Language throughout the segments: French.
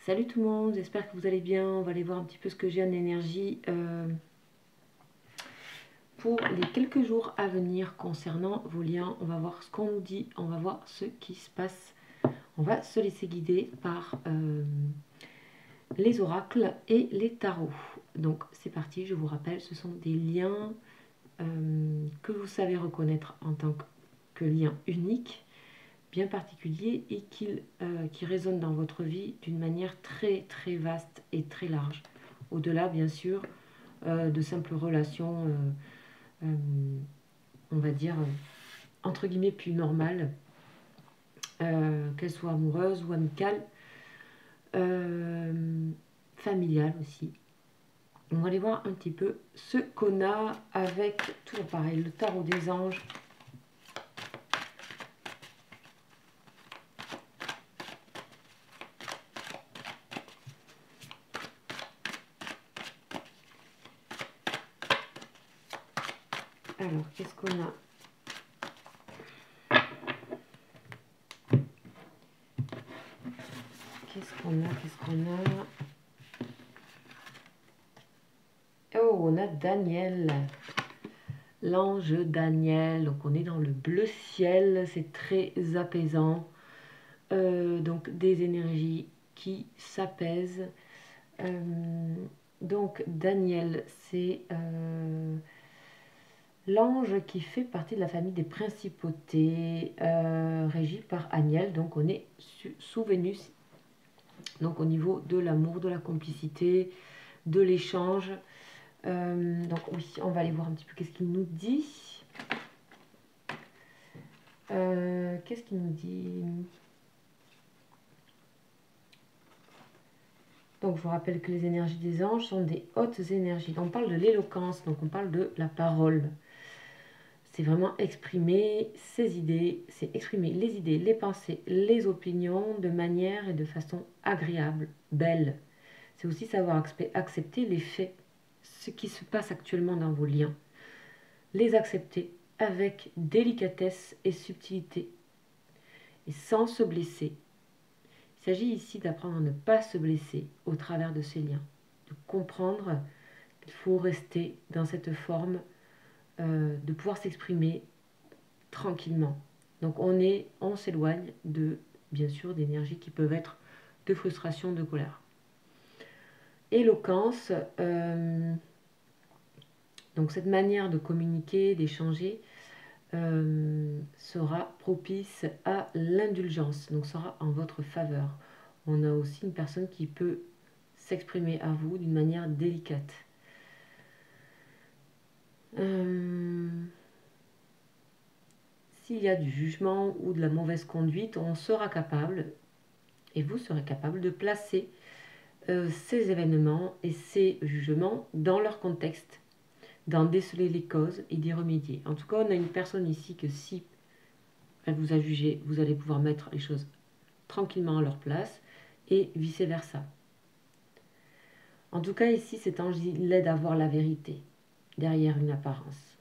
Salut tout le monde, j'espère que vous allez bien. On va aller voir un petit peu ce que j'ai en énergie pour les quelques jours à venir concernant vos liens. On va voir ce qu'on nous dit, on va voir ce qui se passe. On va se laisser guider par les oracles et les tarots. Donc c'est parti, je vous rappelle, ce sont des liens que vous savez reconnaître en tant que lien unique, bien particulier et qui résonne dans votre vie d'une manière très très vaste et très large. Au-delà, bien sûr, de simples relations, on va dire, entre guillemets, plus normales, qu'elles soient amoureuses ou amicales, familiales aussi. On va aller voir un petit peu ce qu'on a avec, toujours pareil, le tarot des anges. Alors, qu'est-ce qu'on a? Qu'est-ce qu'on a? Oh, on a Daniel. L'ange Daniel. Donc, on est dans le bleu ciel. C'est très apaisant. Donc, des énergies qui s'apaisent. Donc, Daniel, c'est l'ange qui fait partie de la famille des principautés, régie par Aniel. Donc, on est sous Vénus. Donc, au niveau de l'amour, de la complicité, de l'échange. Donc, oui, on va aller voir un petit peu qu'est-ce qu'il nous dit. Qu'est-ce qu'il nous dit? Donc, je vous rappelle que les énergies des anges sont des hautes énergies. On parle de l'éloquence, donc on parle de la parole. C'est vraiment exprimer ses idées, c'est exprimer les idées, les pensées, les opinions de manière et de façon agréable, belle. C'est aussi savoir accepter les faits, ce qui se passe actuellement dans vos liens. Les accepter avec délicatesse et subtilité et sans se blesser. Il s'agit ici d'apprendre à ne pas se blesser au travers de ces liens, de comprendre qu'il faut rester dans cette forme, de pouvoir s'exprimer tranquillement. Donc on s'éloigne de, bien sûr, d'énergies qui peuvent être de frustration, de colère. Éloquence, donc cette manière de communiquer, d'échanger, sera propice à l'indulgence, donc sera en votre faveur. On a aussi une personne qui peut s'exprimer à vous d'une manière délicate. S'il y a du jugement ou de la mauvaise conduite, on sera capable, et vous serez capable, de placer ces événements et ces jugements dans leur contexte, d'en déceler les causes et d'y remédier. En tout cas, on a une personne ici que si elle vous a jugé, vous allez pouvoir mettre les choses tranquillement à leur place et vice-versa. En tout cas, ici, cet ange l'aide à voir la vérité derrière une apparence.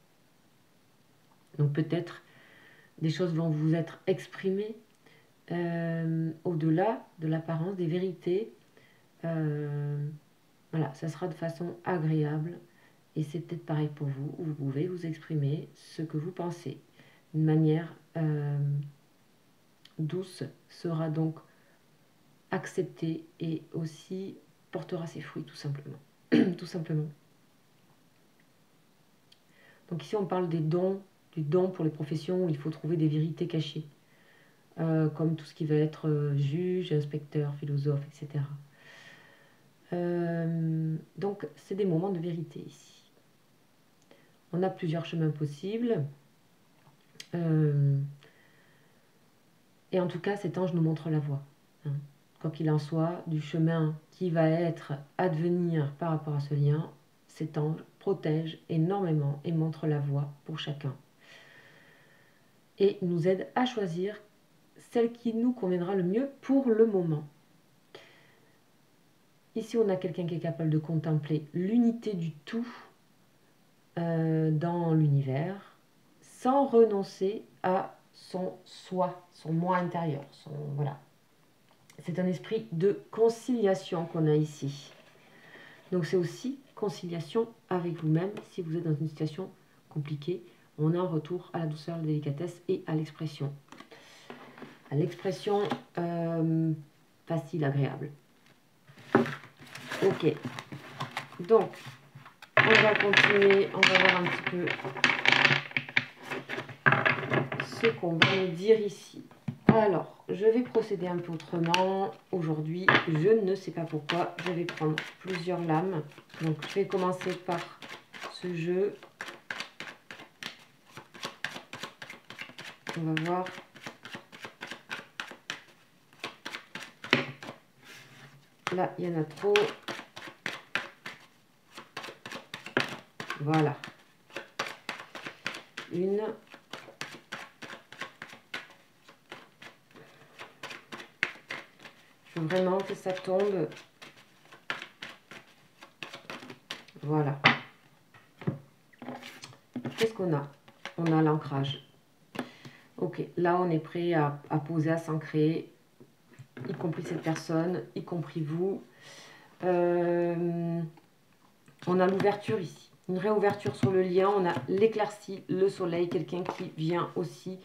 Donc peut-être des choses vont vous être exprimées au-delà de l'apparence, des vérités. Voilà, ça sera de façon agréable et c'est peut-être pareil pour vous. Vous pouvez vous exprimer ce que vous pensez. Une manière douce sera donc acceptée et aussi portera ses fruits tout simplement. Tout simplement. Donc ici on parle des dons, du don pour les professions où il faut trouver des vérités cachées, comme tout ce qui va être juge, inspecteur, philosophe, etc. Donc c'est des moments de vérité ici. On a plusieurs chemins possibles. Et en tout cas, cet ange nous montre la voie. Hein. Quoi qu'il en soit, du chemin qui va être advenir par rapport à ce lien, cet ange protège énormément et montre la voie pour chacun. Et nous aide à choisir celle qui nous conviendra le mieux pour le moment. Ici, on a quelqu'un qui est capable de contempler l'unité du tout dans l'univers, sans renoncer à son soi, son moi intérieur, voilà. C'est un esprit de conciliation qu'on a ici. Donc c'est aussi conciliation avec vous-même si vous êtes dans une situation compliquée. On a un retour à la douceur, la délicatesse et à l'expression. À l'expression facile, agréable. Ok. Donc, on va continuer, on va voir un petit peu ce qu'on va nous dire ici. Alors, je vais procéder un peu autrement. Aujourd'hui, je ne sais pas pourquoi, je vais prendre plusieurs lames. Donc, je vais commencer par ce jeu. On va voir. Là, il y en a trop. Voilà. Une. Je veux vraiment que ça tombe. Voilà. Qu'est-ce qu'on a? On a l'ancrage. Ok, là on est prêt à poser, à s'ancrer, y compris cette personne, y compris vous. On a l'ouverture ici, une réouverture sur le lien, on a l'éclaircie, le soleil, quelqu'un qui vient aussi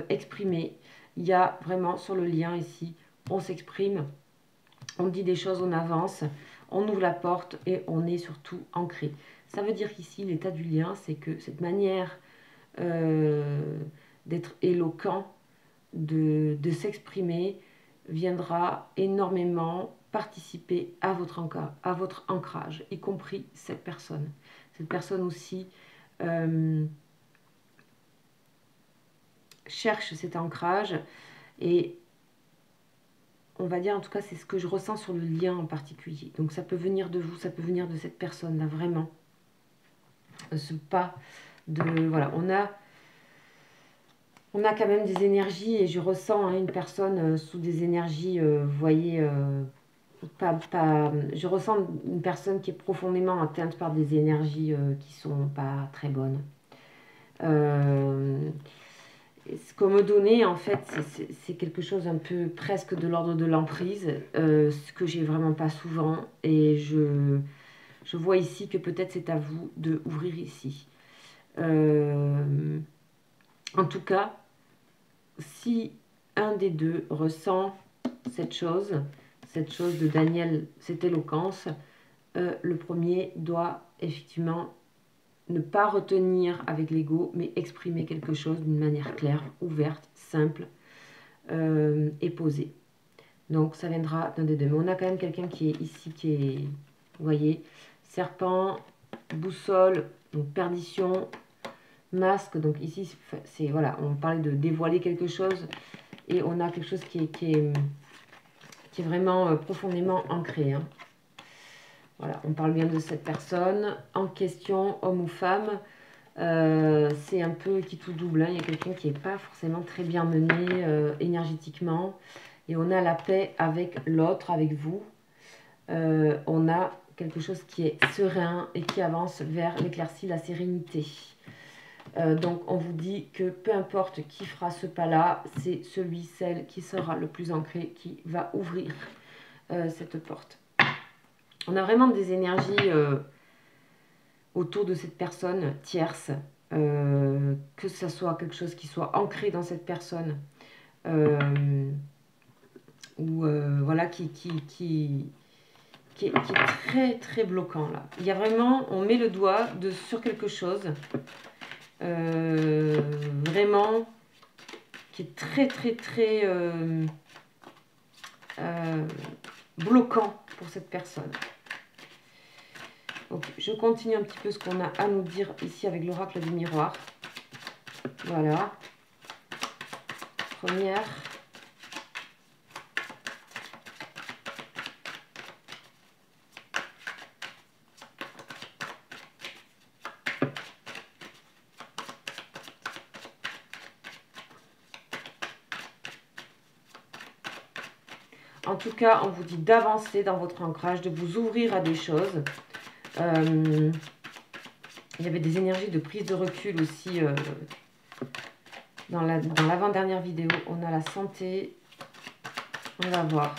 exprimer. Il y a vraiment sur le lien ici, on s'exprime, on dit des choses, on avance, on ouvre la porte et on est surtout ancré. Ça veut dire qu'ici, l'état du lien, c'est que cette manière d'être éloquent, de s'exprimer, viendra énormément participer à votre ancrage, y compris cette personne. Cette personne aussi cherche cet ancrage et on va dire, en tout cas, c'est ce que je ressens sur le lien en particulier. Donc ça peut venir de vous, ça peut venir de cette personne-là, vraiment. Ce pas de... Voilà, on a quand même des énergies et je ressens une personne sous des énergies, vous voyez, je ressens une personne qui est profondément atteinte par des énergies qui sont pas très bonnes. Ce qu'on me donnait, en fait, c'est quelque chose un peu presque de l'ordre de l'emprise, ce que j'ai vraiment pas souvent. Et je vois ici que peut-être c'est à vous de ouvrir ici. En tout cas, si un des deux ressent cette chose de Daniel, cette éloquence, le premier doit effectivement ne pas retenir avec l'ego, mais exprimer quelque chose d'une manière claire, ouverte, simple et posée. Donc ça viendra d'un des deux. Mais on a quand même quelqu'un qui est ici, qui est, vous voyez, serpent, boussole, donc perdition, masque. Donc ici, c'est voilà, on parlait de dévoiler quelque chose et on a quelque chose qui est vraiment profondément ancré. Hein. Voilà, on parle bien de cette personne en question, homme ou femme. C'est un peu qui tout double. Hein. Il y a quelqu'un qui n'est pas forcément très bien mené énergétiquement. Et on a la paix avec l'autre, avec vous. On a quelque chose qui est serein et qui avance vers l'éclaircie, la sérénité. Donc on vous dit que peu importe qui fera ce pas-là, c'est celui, celle qui sera le plus ancré qui va ouvrir cette porte. On a vraiment des énergies autour de cette personne tierce, que ce soit quelque chose qui soit ancré dans cette personne, ou voilà, qui est très très bloquant là. Il y a vraiment, on met le doigt sur quelque chose, vraiment, qui est très très très bloquant pour cette personne. Donc, je continue un petit peu ce qu'on a à nous dire ici avec l'oracle du miroir. Voilà. Première. En tout cas, on vous dit d'avancer dans votre ancrage, de vous ouvrir à des choses. Il y avait des énergies de prise de recul aussi dans l'avant-dernière vidéo. On a la santé, On va voir.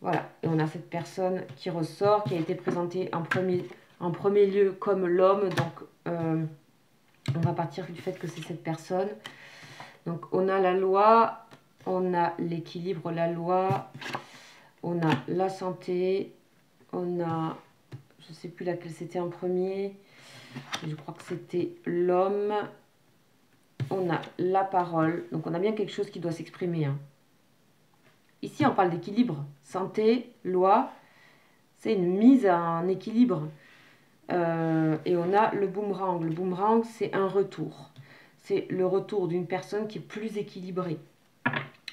Voilà, et on a cette personne qui ressort, qui a été présentée en premier lieu comme l'homme. Donc, on va partir du fait que c'est cette personne. Donc, on a la loi, on a l'équilibre, la loi, on a la santé, on a, je ne sais plus laquelle c'était en premier, je crois que c'était l'homme, on a la parole. Donc, on a bien quelque chose qui doit s'exprimer, hein. Ici, on parle d'équilibre. Santé, loi, c'est une mise en équilibre. Et on a le boomerang. Le boomerang, c'est un retour. C'est le retour d'une personne qui est plus équilibrée.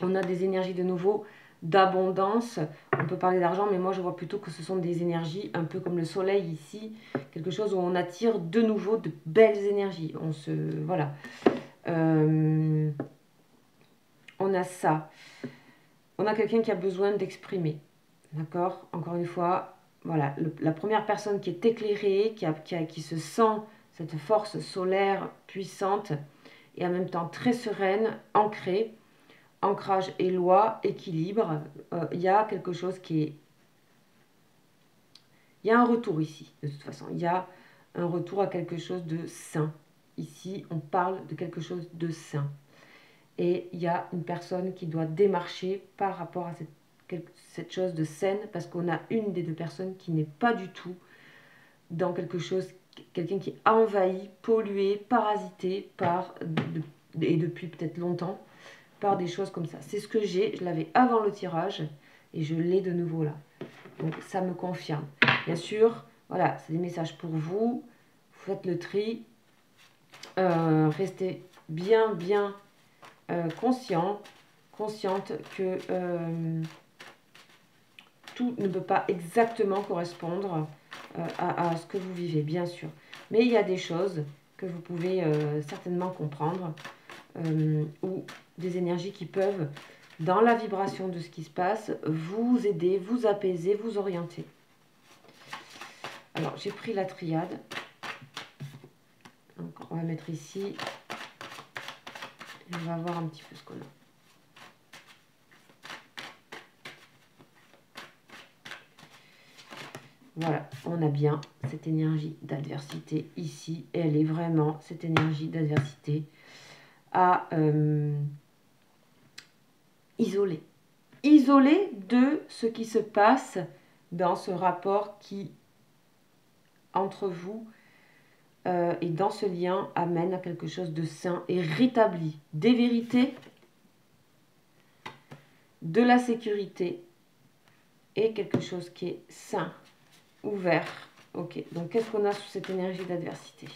On a des énergies de nouveau d'abondance. On peut parler d'argent, mais moi, je vois plutôt que ce sont des énergies un peu comme le soleil ici. Quelque chose où on attire de nouveau de belles énergies. Voilà. On a ça. On a quelqu'un qui a besoin d'exprimer. D'accord? Encore une fois, voilà, la première personne qui est éclairée, qui se sent cette force solaire puissante et en même temps très sereine, ancrée, ancrage et loi, équilibre, il y a quelque chose qui est... Il y a un retour ici, de toute façon. Il y a un retour à quelque chose de sain. Ici, on parle de quelque chose de sain. Et il y a une personne qui doit démarcher par rapport à cette chose de saine, parce qu'on a une des deux personnes qui n'est pas du tout dans quelque chose, quelqu'un qui est envahi, pollué, parasité et depuis peut-être longtemps, par des choses comme ça. C'est ce que j'ai, je l'avais avant le tirage, et je l'ai de nouveau là. Donc ça me confirme. Bien sûr, voilà, c'est des messages pour vous, faites le tri, restez bien consciente que tout ne peut pas exactement correspondre à ce que vous vivez, bien sûr. Mais il y a des choses que vous pouvez certainement comprendre ou des énergies qui peuvent, dans la vibration de ce qui se passe, vous aider, vous apaiser, vous orienter. Alors, j'ai pris la triade. Donc, on va mettre ici. Et on va voir un petit peu ce qu'on a. Voilà, on a bien cette énergie d'adversité ici. Et elle est vraiment, cette énergie d'adversité, à isoler. Isoler de ce qui se passe dans ce rapport qui, entre vous, et dans ce lien, amène à quelque chose de sain et rétabli. Des vérités, de la sécurité et quelque chose qui est sain, ouvert. Ok, donc qu'est-ce qu'on a sous cette énergie d'adversité ?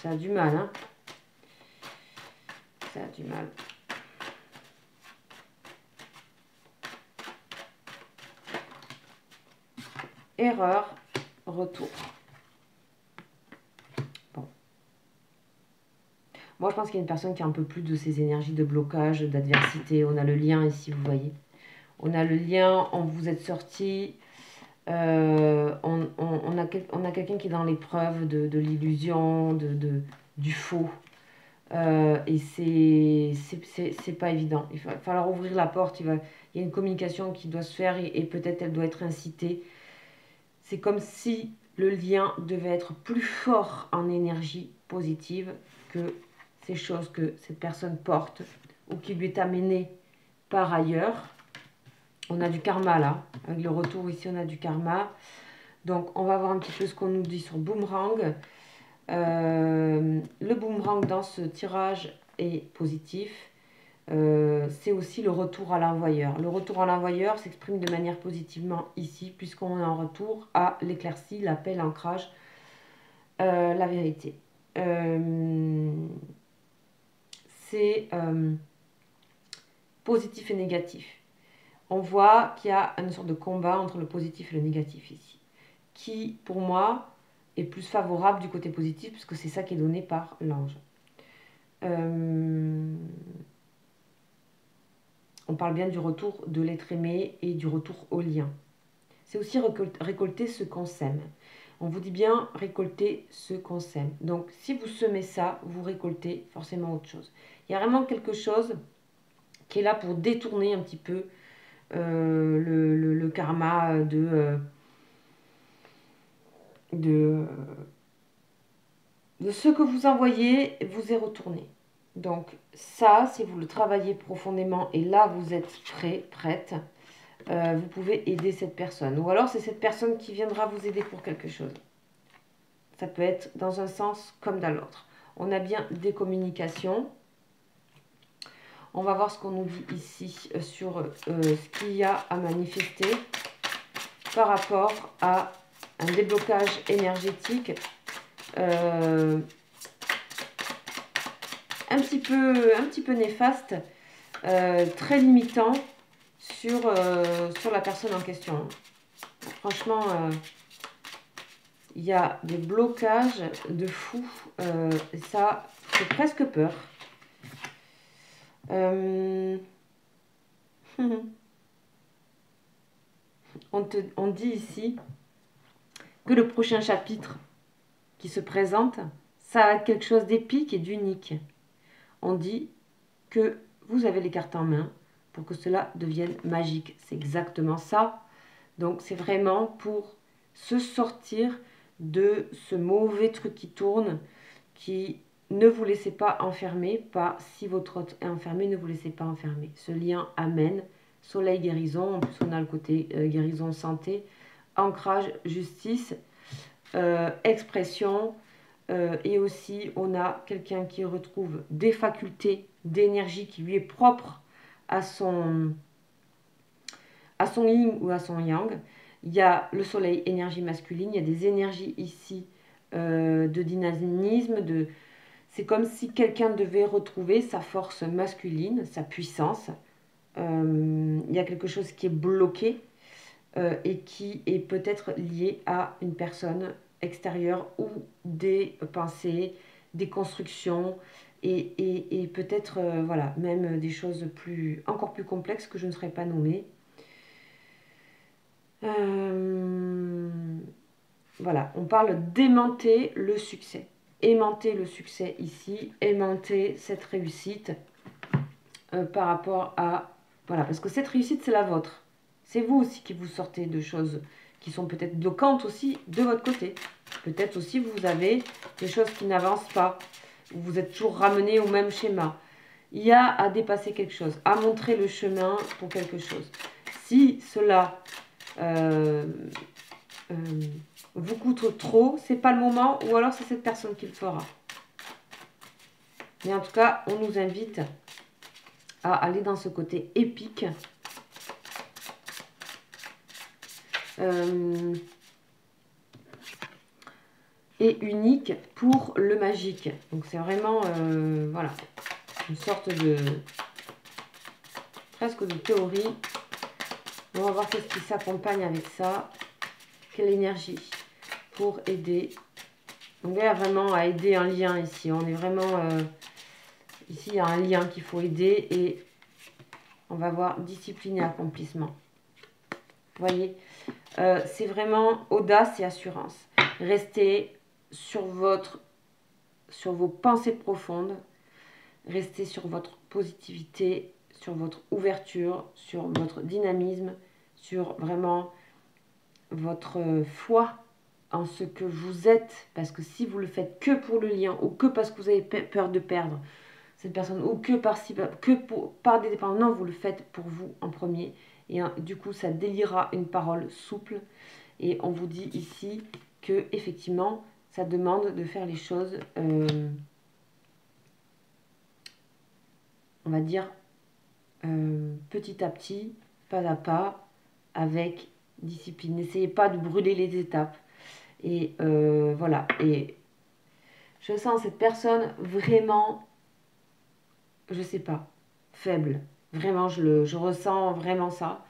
Ça a du mal, hein. Ça a du mal. Erreur, retour. Bon. Moi, je pense qu'il y a une personne qui a un peu plus de ces énergies de blocage, d'adversité. On a le lien ici, vous voyez. On a le lien, vous êtes sortis. On a quelqu'un qui est dans l'épreuve de l'illusion, du faux. Et c'est pas évident. Il va falloir ouvrir la porte. Il y a une communication qui doit se faire et peut-être elle doit être incitée. C'est comme si le lien devait être plus fort en énergie positive que ces choses que cette personne porte ou qui lui est amenée par ailleurs. On a du karma là. Avec le retour ici, on a du karma. Donc, on va voir un petit peu ce qu'on nous dit sur Boomerang. Le boomerang dans ce tirage est positif. C'est aussi le retour à l'envoyeur. Le retour à l'envoyeur s'exprime de manière positivement ici, puisqu'on est en retour à l'éclaircie, la paix, l'ancrage, la vérité. C'est positif et négatif. On voit qu'il y a une sorte de combat entre le positif et le négatif ici, qui, pour moi, est plus favorable du côté positif, puisque c'est ça qui est donné par l'ange. on parle bien du retour de l'être aimé et du retour au lien. C'est aussi récolter ce qu'on sème. On vous dit bien récolter ce qu'on sème. Donc, si vous semez ça, vous récoltez forcément autre chose. Il y a vraiment quelque chose qui est là pour détourner un petit peu le karma de ce que vous envoyez vous est retourné. Donc ça, si vous le travaillez profondément et là vous êtes prêt, prête, vous pouvez aider cette personne. Ou alors c'est cette personne qui viendra vous aider pour quelque chose. Ça peut être dans un sens comme dans l'autre. On a bien des communications. On va voir ce qu'on nous dit ici sur ce qu'il y a à manifester par rapport à un déblocage énergétique un petit peu néfaste, très limitant sur la personne en question. Franchement, il y a des blocages de fou. Ça fait presque peur. On dit ici que le prochain chapitre qui se présente, ça va être quelque chose d'épique et d'unique. On dit que vous avez les cartes en main pour que cela devienne magique. C'est exactement ça. Donc c'est vraiment pour se sortir de ce mauvais truc qui tourne, qui ne vous laissez pas enfermer, pas si votre hôte est enfermé, ne vous laissez pas enfermer. Ce lien amène soleil guérison, en plus on a le côté guérison santé, ancrage, justice, expression, et aussi on a quelqu'un qui retrouve des facultés d'énergie qui lui est propre à son yin ou à son yang. Il y a le soleil, énergie masculine, il y a des énergies ici de dynamisme, c'est comme si quelqu'un devait retrouver sa force masculine, sa puissance. Il y a quelque chose qui est bloqué et qui est peut-être lié à une personne extérieure ou des pensées, des constructions et peut-être voilà, même des choses encore plus complexes que je ne saurais pas nommer. Voilà, on parle d'aimanter le succès. Aimanter le succès ici, aimanter cette réussite par rapport à... Voilà, parce que cette réussite, c'est la vôtre. C'est vous aussi qui vous sortez de choses qui sont peut-être bloquantes aussi de votre côté. Peut-être aussi vous avez des choses qui n'avancent pas. Vous êtes toujours ramené au même schéma. Il y a à dépasser quelque chose, à montrer le chemin pour quelque chose. Si cela vous coûte trop, c'est pas le moment, ou alors c'est cette personne qui le fera. Mais en tout cas, on nous invite à aller dans ce côté épique. Et unique pour le magique. Donc c'est vraiment, voilà, une sorte de, presque de théorie. On va voir qu'est-ce qui s'accompagne avec ça. Quelle énergie pour aider. Donc il y a vraiment à aider un lien ici. On est vraiment, ici il y a un lien qu'il faut aider et on va voir discipline et accomplissement. Vous voyez, c'est vraiment audace et assurance. Restez sur vos pensées profondes, restez sur votre positivité, sur votre ouverture, sur votre dynamisme, sur vraiment votre foi en ce que vous êtes, parce que si vous le faites que pour le lien ou que parce que vous avez peur de perdre cette personne ou que par des dépendances, non, vous le faites pour vous en premier et du coup ça déliera une parole souple et on vous dit ici que effectivement ça demande de faire les choses on va dire petit à petit, pas à pas, avec discipline. N'essayez pas de brûler les étapes. Et voilà. Et je sens cette personne vraiment, je sais pas, faible. Vraiment, je ressens vraiment ça.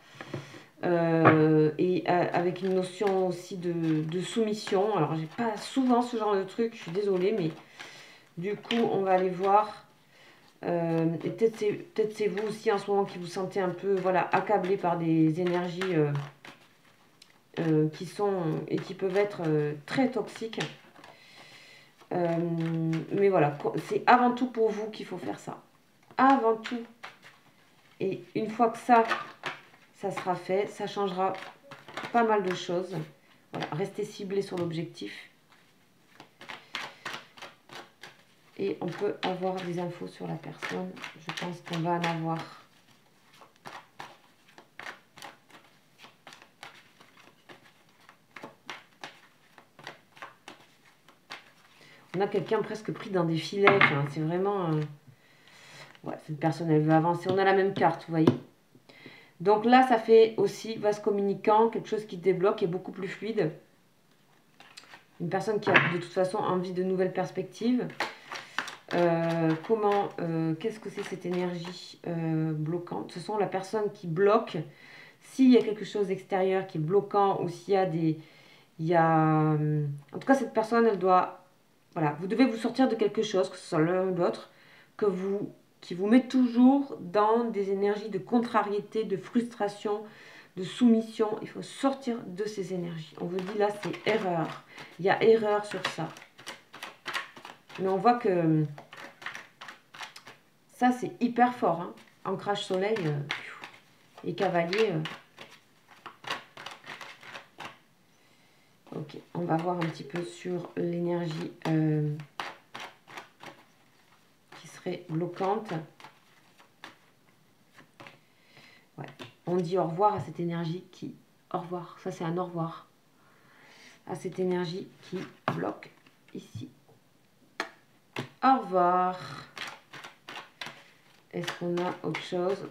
Et avec une notion aussi de soumission. Alors, j'ai pas souvent ce genre de truc, je suis désolée, mais du coup, on va aller voir Et peut-être c'est vous aussi en ce moment qui vous sentez un peu voilà, accablé par des énergies qui sont et qui peuvent être très toxiques. Mais voilà, c'est avant tout pour vous qu'il faut faire ça. Avant tout. Et une fois que ça sera fait, ça changera pas mal de choses. Voilà, restez ciblé sur l'objectif. Et on peut avoir des infos sur la personne. Je pense qu'on va en avoir. On a quelqu'un presque pris dans des filets. Enfin, c'est vraiment... ouais, cette personne, elle veut avancer. On a la même carte, vous voyez. Donc là, ça fait aussi vase communicant, quelque chose qui débloque et beaucoup plus fluide. Une personne qui a de toute façon envie de nouvelles perspectives. Qu'est-ce que c'est cette énergie bloquante? Ce sont la personne qui bloque. S'il y a quelque chose d'extérieur qui est bloquant ou s'il y a des... en tout cas, cette personne, elle doit... Voilà, vous devez vous sortir de quelque chose, que ce soit l'un ou l'autre, qui vous met toujours dans des énergies de contrariété, de frustration, de soumission. Il faut sortir de ces énergies. On vous dit là, c'est erreur. Il y a erreur sur ça. Mais on voit que ça, c'est hyper fort. Hein. Ancrage soleil et cavalier. Ok, on va voir un petit peu sur l'énergie qui serait bloquante. Ouais. On dit au revoir à cette énergie qui... Au revoir, ça c'est un au revoir. À cette énergie qui bloque ici. Au revoir. Est-ce qu'on a autre chose?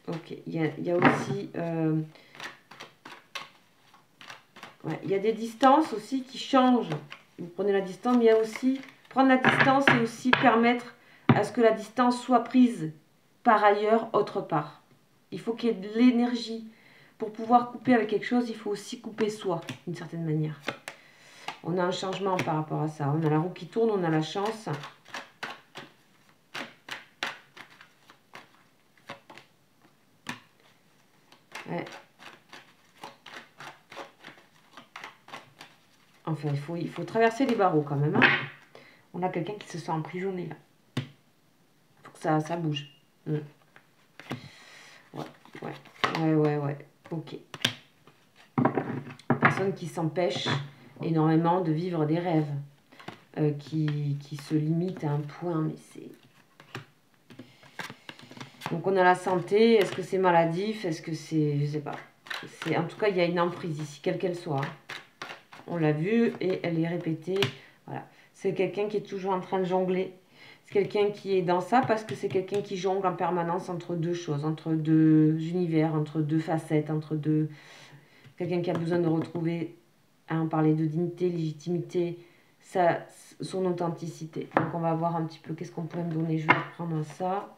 Ok, il y a aussi... ouais, il y a des distances aussi qui changent. Vous prenez la distance, mais il y a aussi... Prendre la distance et aussi permettre à ce que la distance soit prise par ailleurs, autre part. Il faut qu'il y ait de l'énergie. Pour pouvoir couper avec quelque chose, il faut aussi couper soi, d'une certaine manière. On a un changement par rapport à ça. On a la roue qui tourne, on a la chance. Ouais. Enfin, il faut traverser les barreaux quand même. Hein. On a quelqu'un qui se sent emprisonné là. Il faut que ça bouge. Ouais. Ok. Personne qui s'empêche énormément de vivre des rêves. Qui se limite à un point, mais c'est... Donc on a la santé, est-ce que c'est maladif, est-ce que c'est... Je sais pas. En tout cas, il y a une emprise ici, quelle qu'elle soit. On l'a vu et elle est répétée. Voilà. C'est quelqu'un qui est toujours en train de jongler. C'est quelqu'un qui est dans ça parce que c'est quelqu'un qui jongle en permanence entre deux choses, entre deux univers, entre deux facettes, entre deux... Quelqu'un qui a besoin de retrouver, on parlait de dignité, légitimité, son authenticité. Donc on va voir un petit peu qu'est-ce qu'on peut me donner. Je vais reprendre ça.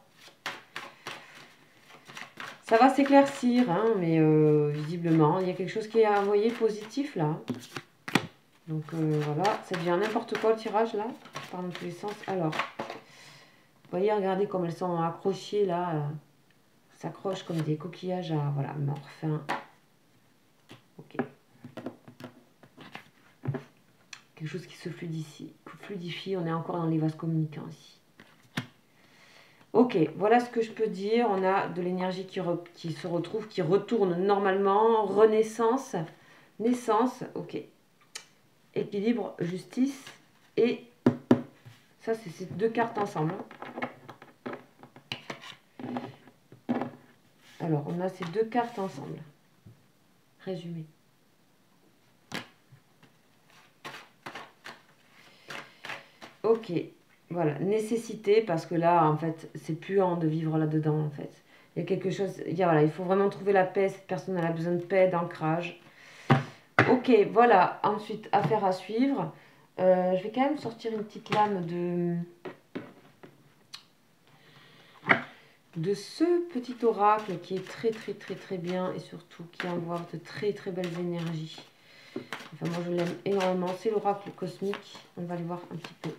Ça va s'éclaircir, hein, mais visiblement, il y a quelque chose qui est envoyé positif là. Donc voilà, ça devient n'importe quoi le tirage là, par dans tous les sens. Alors, vous voyez, regardez comme elles sont accrochées là, s'accrochent comme des coquillages à, voilà, mort, fin. Ok. Quelque chose qui se fluidifie, on est encore dans les vases communicants ici. Ok, voilà ce que je peux dire. On a de l'énergie qui se retrouve, qui retourne normalement. Renaissance, naissance, ok. Équilibre, justice. Et ça, c'est ces deux cartes ensemble. Alors, on a ces deux cartes ensemble. Résumé. Ok. Voilà, nécessité, parce que là, en fait, c'est puant de vivre là-dedans, en fait. Il y a quelque chose, voilà, il faut vraiment trouver la paix, cette personne elle a besoin de paix, d'ancrage. Ok, voilà, ensuite, affaire à suivre. Je vais quand même sortir une petite lame de ce petit oracle qui est très, très, très, très bien et surtout qui envoie de très, très belles énergies. Enfin, moi, je l'aime énormément. C'est l'oracle cosmique. On va aller voir un petit peu.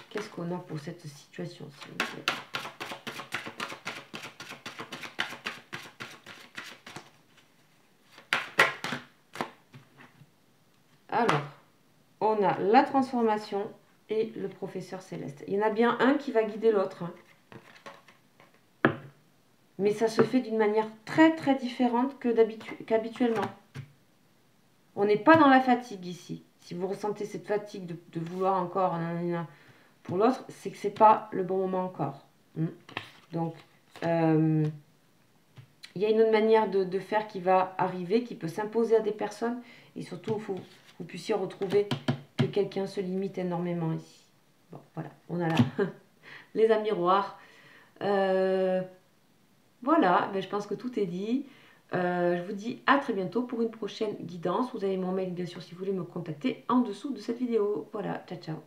Qu'est-ce qu'on a pour cette situation, s'il vous plaît? Alors, on a la transformation et le professeur céleste. Il y en a bien un qui va guider l'autre. Hein. Mais ça se fait d'une manière très très différente qu'habituellement. On n'est pas dans la fatigue ici. Si vous ressentez cette fatigue de vouloir encore pour l'autre, c'est que c'est pas le bon moment encore. Donc, il y a une autre manière de faire qui va arriver, qui peut s'imposer à des personnes. Et surtout, il faut que vous puissiez retrouver que quelqu'un se limite énormément ici. Bon, voilà, on a là les amis miroirs. Voilà, ben, je pense que tout est dit. Je vous dis à très bientôt pour une prochaine guidance. Vous avez mon mail, bien sûr, si vous voulez me contacter en dessous de cette vidéo. Voilà, ciao, ciao.